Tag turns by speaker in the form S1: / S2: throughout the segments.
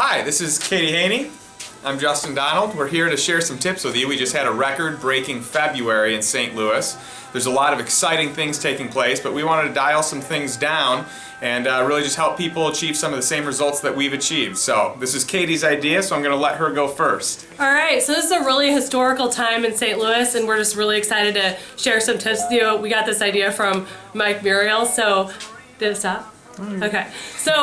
S1: Hi, this is Katie Haney. I'm Justin Donald. We're here to share some tips with you. We just had a record-breaking February in St. Louis. There's a lot of exciting things taking place, but we wanted to dial some things down and really just help people achieve some of the same results that we've achieved. So this is Katie's idea, so I'm going to let her go first.
S2: All right, so this is a really historical time in St. Louis, and we're just really excited to share some tips with you. We got this idea from Mike Muriel, so did it stop? Okay, so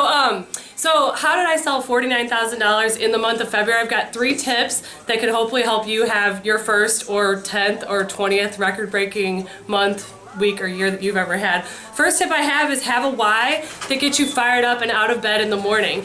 S2: how did I sell $49,000 in the month of February? I've got 3 tips that could hopefully help you have your first or 10th or 20th record-breaking month, week, or year that you've ever had. First tip I have is have a why that gets you fired up and out of bed in the morning.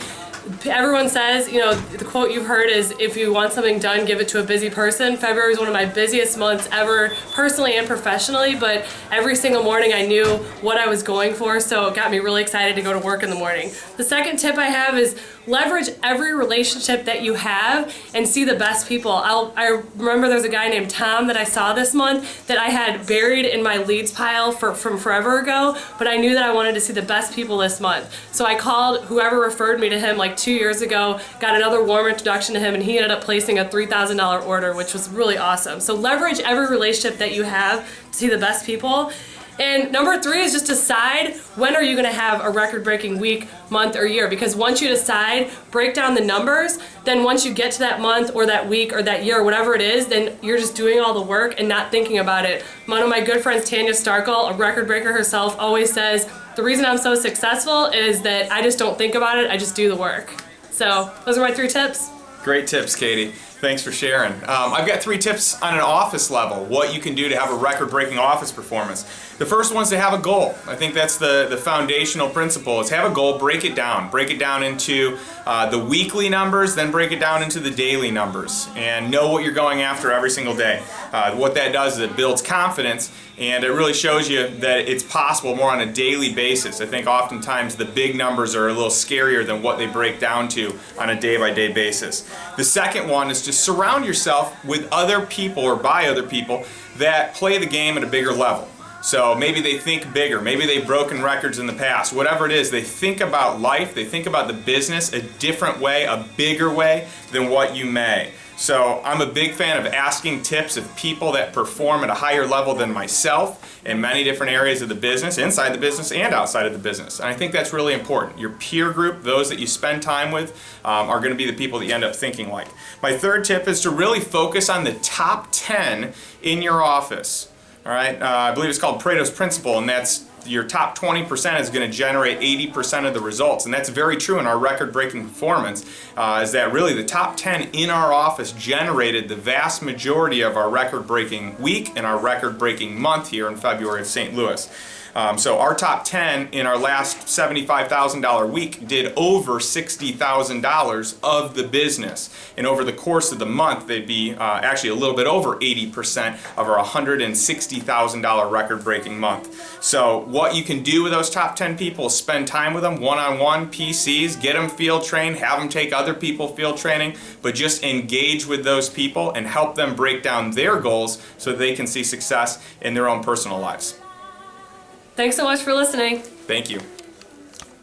S2: Everyone says, the quote you've heard is, if you want something done, give it to a busy person. February is one of my busiest months ever, personally and professionally, but every single morning I knew what I was going for, so it got me really excited to go to work in the morning. The second tip I have is leverage every relationship that you have and see the best people. I remember there's a guy named Tom that I saw this month that I had buried in my leads pile from forever ago, but I knew that I wanted to see the best people this month. So I called whoever referred me to him like 2 years ago, got another warm introduction to him, and he ended up placing a $3,000 order, which was really awesome. So leverage every relationship that you have to see the best people. And number 3 is just decide when are you going to have a record-breaking week, month, or year. Because once you decide, break down the numbers, then once you get to that month or that week or that year or whatever it is, then you're just doing all the work and not thinking about it. One of my good friends, Tanya Starkle, a record breaker herself, always says, the reason I'm so successful is that I just don't think about it, I just do the work. So those are my 3 tips.
S1: Great tips, Katie. Thanks for sharing. I've got 3 tips on an office level, what you can do to have a record-breaking office performance. The first one is to have a goal. I think that's the foundational principle, is have a goal, break it down. Break it down into the weekly numbers, then break it down into the daily numbers, and know what you're going after every single day. What that does is it builds confidence, and it really shows you that it's possible more on a daily basis. I think oftentimes the big numbers are a little scarier than what they break down to on a day-by-day basis. The second one is to surround yourself with other people or by other people that play the game at a bigger level. So maybe they think bigger, maybe they've broken records in the past, whatever it is, they think about life, they think about the business a different way, a bigger way than what you may. So I'm a big fan of asking tips of people that perform at a higher level than myself in many different areas of the business, inside the business and outside of the business. And I think that's really important. Your peer group, those that you spend time with, are going to be the people that you end up thinking like. My third tip is to really focus on the top 10 in your office. All right, I believe it's called Pareto's Principle, and that's your top 20% is going to generate 80% of the results. And that's very true in our record-breaking performance, is that really the top 10 in our office generated the vast majority of our record-breaking week and our record-breaking month here in February of St. Louis. So our top 10 in our last $75,000 week did over $60,000 of the business. And over the course of the month, they'd be actually a little bit over 80% of our $160,000 record-breaking month. So what you can do with those top 10 people is spend time with them, one-on-one, PCs, get them field trained, have them take other people field training, but just engage with those people and help them break down their goals so they can see success in their own personal lives.
S2: Thanks so much for listening.
S1: Thank you.